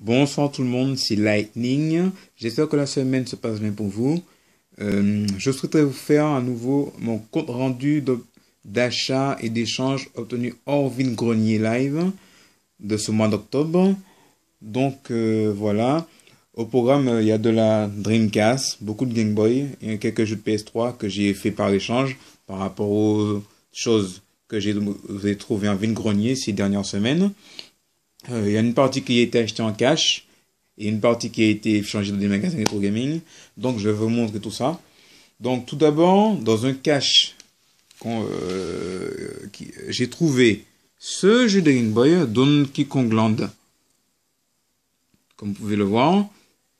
Bonsoir tout le monde, c'est Lightning. J'espère que la semaine se passe bien pour vous. Je souhaiterais vous faire à nouveau mon compte rendu d'achat et d'échange obtenu hors vide-grenier live de ce mois d'octobre. Donc voilà, au programme il y a de la Dreamcast, beaucoup de Game Boy et quelques jeux de PS3 que j'ai fait par échange par rapport aux choses que j'ai trouvées en vide-grenier ces dernières semaines. Il y a une partie qui a été achetée en cash et une partie qui a été échangée dans des magasins rétro gaming. Donc je vais vous montrer tout ça. Donc tout d'abord, dans un cache, j'ai trouvé ce jeu de Game Boy, Donkey Kong Land. Comme vous pouvez le voir,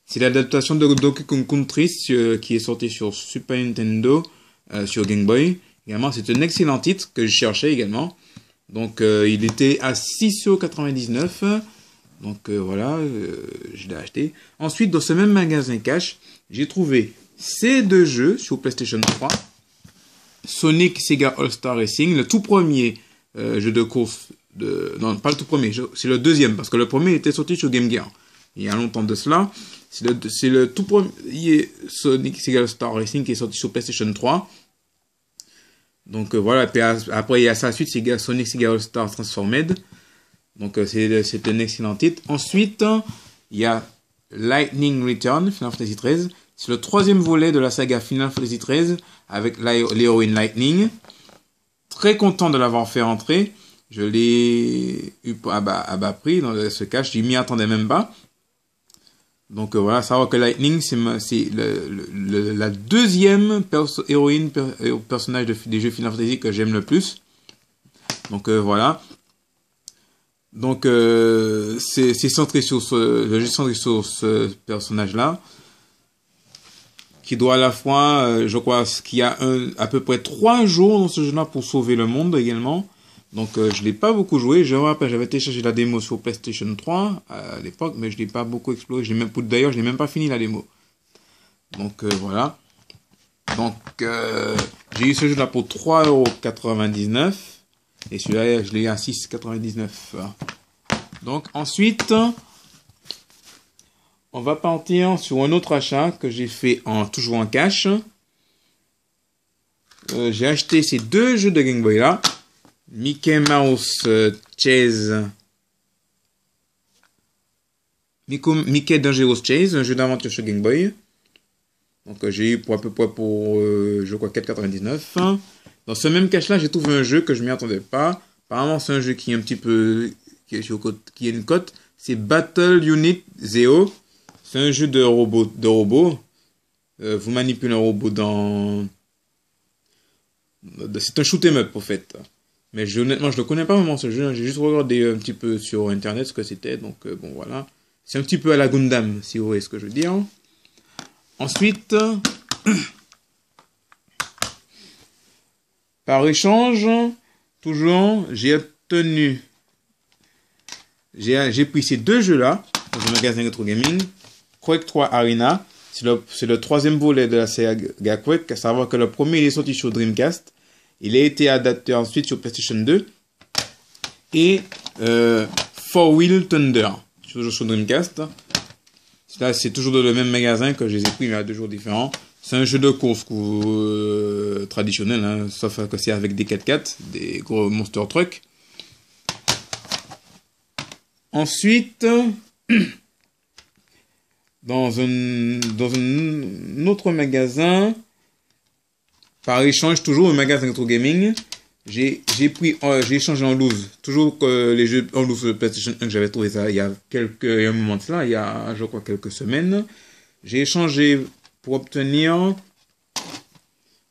c'est l'adaptation de Donkey Kong Country qui est sorti sur Super Nintendo, sur Game Boy. Également, c'est un excellent titre que je cherchais également. Donc il était à 6,99 €. Donc voilà, je l'ai acheté. Ensuite, dans ce même magasin cash, j'ai trouvé ces deux jeux sur PlayStation 3. Sonic Sega All-Star Racing, le tout premier jeu de course. Non, pas le tout premier, c'est le deuxième, parce que le premier était sorti sur Game Gear. Il y a longtemps de cela. C'est le tout premier Sonic Sega All-Star Racing qui est sorti sur PlayStation 3. Donc voilà, puis après il y a sa suite, c'est Sonic Sega All-Star Transformed. Donc c'est un excellent titre. Ensuite, il y a Lightning Return, Final Fantasy XIII. C'est le troisième volet de la saga Final Fantasy XIII avec l'héroïne Lightning. Très content de l'avoir fait rentrer. Je l'ai eu à bas prix dans ce cache, je m'y attendais même pas. Donc voilà, savoir que Lightning, c'est la deuxième héroïne, personnage des jeux Final Fantasy que j'aime le plus. Donc voilà. Donc c'est centré sur le jeu centré sur ce personnage-là, qui doit à la fois, je crois, qu'il y a à peu près 3 jours dans ce jeu-là pour sauver le monde également. Donc je l'ai pas beaucoup joué. Je me rappelle, j'avais téléchargé la démo sur PlayStation 3 à l'époque, mais je l'ai pas beaucoup exploré. D'ailleurs, je n'ai même pas fini la démo. Donc voilà. Donc j'ai eu ce jeu-là pour 3,99 € et celui-là, je l'ai à 6,99 €. Donc ensuite, on va partir sur un autre achat que j'ai fait toujours en cash. J'ai acheté ces deux jeux de Game Boy là. Mickey Mouse Chase. Mickey Dangerous Chase, un jeu d'aventure sur Game Boy. Donc j'ai eu pour à peu près je crois 4,99 €. Dans ce même cache là, j'ai trouvé un jeu que je m'y attendais pas. Apparemment c'est un jeu qui est un petit peu qui a une cote. C'est Battle Unit Zeo. C'est un jeu de robot. Vous manipulez un robot c'est un shoot 'em up en fait. Mais honnêtement, je ne le connais pas vraiment ce jeu. J'ai juste regardé un petit peu sur internet ce que c'était. Donc bon voilà. C'est un petit peu à la Gundam, si vous voyez ce que je veux dire. Ensuite, par échange, toujours, j'ai pris ces deux jeux-là dans un magasin Retro Gaming. Quake 3 Arena, c'est le troisième volet de la saga Quake. À savoir que le premier il est sorti sur Dreamcast. Il a été adapté ensuite sur PlayStation 2. Et Four Wheel Thunder, toujours sur Dreamcast. C'est toujours dans le même magasin que je les ai pris, mais à 2 jours différents. C'est un jeu de course traditionnel, hein, sauf que c'est avec des 4x4, des gros monster trucks. Ensuite, dans un autre magasin, par échange, toujours au magasin Retro Gaming, j'ai échangé en loose. Toujours les jeux en loose de PlayStation 1 que j'avais trouvé ça il y a un moment de cela, il y a je crois quelques semaines. J'ai échangé pour obtenir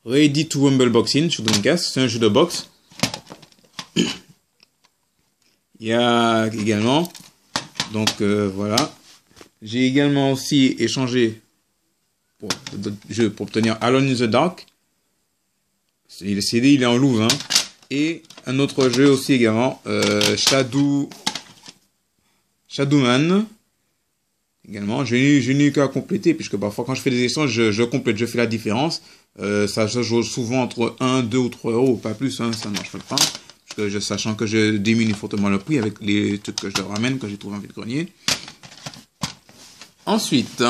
Ready to Rumble Boxing sur Dreamcast. C'est un jeu de boxe. Il y a également, donc voilà. J'ai également aussi échangé pour obtenir Alone in the Dark. Le CD il est en loose, hein. Et un autre jeu aussi également, Shadowman. Également, je n'ai eu qu'à compléter, puisque parfois quand je fais des échanges, je complète, je fais la différence. Ça joue souvent entre 1, 2 ou 3 €, pas plus, hein, ça ne marche pas. Parce que sachant que je diminue fortement le prix avec les trucs que je leur ramène, que j'ai trouvé en vide-grenier. Ensuite,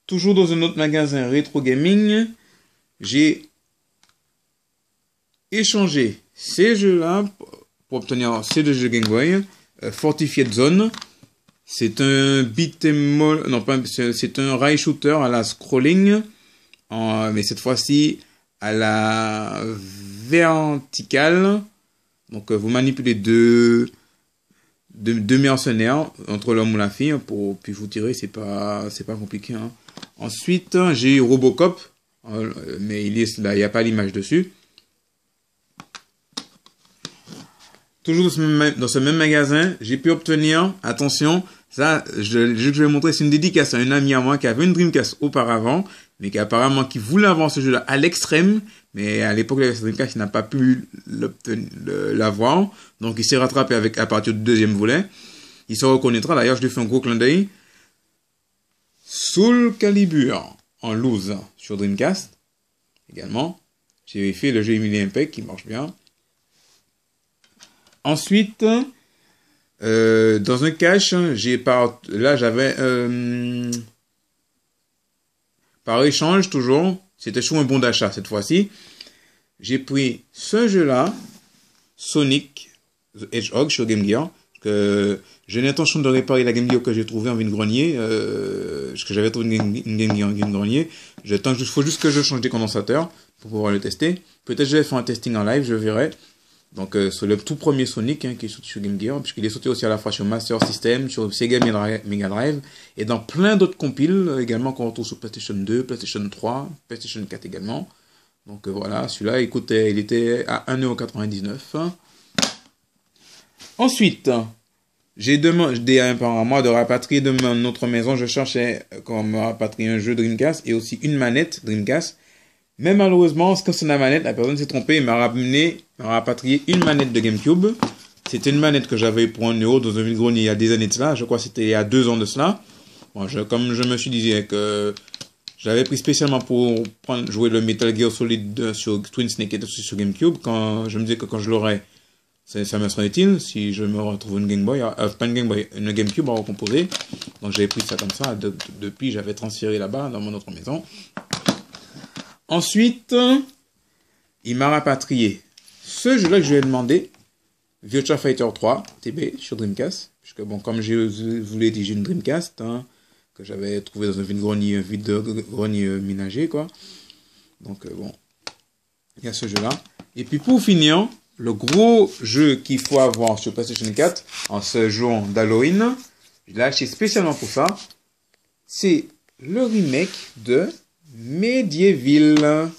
toujours dans un autre magasin rétro gaming, j'ai échangé ces jeux-là pour obtenir ces deux jeux Game Boy. Fortified Zone, c'est un beat'em all, non pas, c'est un rail shooter à la scrolling, mais cette fois-ci à la verticale. Donc vous manipulez deux mercenaires entre l'homme ou la fille puis vous tirer, c'est pas compliqué. Hein. Ensuite j'ai eu Robocop, mais il n'y a pas l'image dessus. Toujours dans ce même magasin, j'ai pu obtenir, attention, ça, je vais vous montrer, c'est une dédicace à un ami à moi qui avait une Dreamcast auparavant, mais qui voulait avoir ce jeu-là à l'extrême, mais à l'époque, la Dreamcast, il n'a pas pu l'avoir, donc il s'est rattrapé à partir du deuxième volet. Il se reconnaîtra, d'ailleurs, je lui fais un gros clin d'œil. Soul Calibur, en loose, sur Dreamcast, également. J'ai vérifié le jeu Emily Impact, qui marche bien. Ensuite, dans un cache, j'avais par échange toujours, c'était sur un bon d'achat cette fois-ci. J'ai pris ce jeu-là, Sonic the Hedgehog sur Game Gear, que j'ai l'intention de réparer la Game Gear que j'ai trouvée en vide-grenier, que j'avais trouvé une Game Gear en vide-grenier. Il faut juste que je change des condensateurs pour pouvoir le tester. Peut-être je vais faire un testing en live, je verrai. Donc c'est le tout premier Sonic qui est sorti sur Game Gear, puisqu'il est sorti aussi à la fois sur Master System, sur Sega Mega Drive, et dans plein d'autres compiles également qu'on retrouve sur PlayStation 2, PlayStation 3, PlayStation 4 également. Donc voilà, celui-là, écoutez, il était à 1,99 €. Ensuite, j'ai demandé à un parent à moi de rapatrier de notre maison. Je cherchais comment rapatrier un jeu Dreamcast et aussi une manette Dreamcast. Mais malheureusement, quand c'est la manette, la personne s'est trompée et m'a rapatrié une manette de GameCube. C'était une manette que j'avais pour 1 € dans un vide-grenier il y a des années de cela. Je crois que c'était il y a 2 ans de cela. Bon, comme je me suis dit que j'avais pris spécialement pour jouer le Metal Gear Solid sur Twin Snake et sur GameCube, quand je me disais que quand je l'aurais, ça me serait utile si je me retrouve une Game Boy, pas une Game Boy, une GameCube à recomposer. Donc j'avais pris ça comme ça. Depuis, j'avais transféré là-bas dans mon autre maison. Ensuite, il m'a rapatrié ce jeu-là que je lui ai demandé, Virtua Fighter 3 TB sur Dreamcast. Puisque bon, comme je vous l'ai dit, j'ai une Dreamcast que j'avais trouvé dans un vide-grenier ménager, quoi. Donc bon, il y a ce jeu-là. Et puis pour finir, le gros jeu qu'il faut avoir sur PlayStation 4 en ce jour d'Halloween, je l'ai acheté spécialement pour ça, c'est le remake de Medieval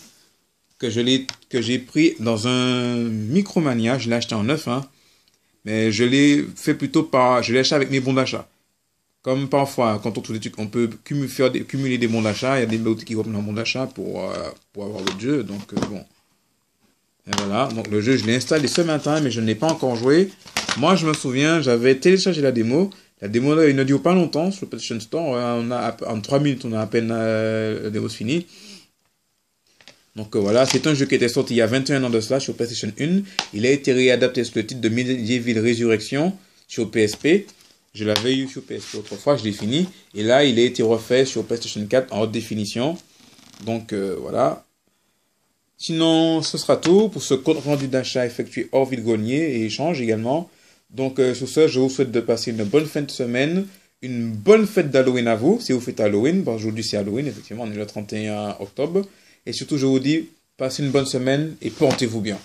que j'ai pris dans un Micromania. Je l'ai acheté en neuf, mais je l'ai fait je l'ai acheté avec mes bons d'achat. Comme parfois, quand on trouve des trucs, on peut cumuler des bons d'achat. Il y a des boutiques qui reprennent un bon d'achat pour avoir le jeu. Donc bon, et voilà. Donc le jeu, je l'ai installé ce matin, mais je n'ai pas encore joué. Moi, je me souviens, j'avais téléchargé la démo. La démo là, il ne dure pas longtemps sur le PlayStation Store. En 3 minutes, on a à peine la démo finie. Donc voilà, c'est un jeu qui était sorti il y a 21 ans de cela sur PlayStation 1. Il a été réadapté sous le titre de Medieval Resurrection sur PSP. Je l'avais eu sur PSP autrefois, je l'ai fini. Et là, il a été refait sur PlayStation 4 en haute définition. Donc voilà. Sinon, ce sera tout pour ce compte rendu d'achat effectué hors vide-grenier et échange également. Donc, sur ce, je vous souhaite de passer une bonne fin de semaine, une bonne fête d'Halloween à vous, si vous faites Halloween. Bon, aujourd'hui, c'est Halloween, effectivement, on est le 31 octobre. Et surtout, je vous dis, passez une bonne semaine et portez-vous bien.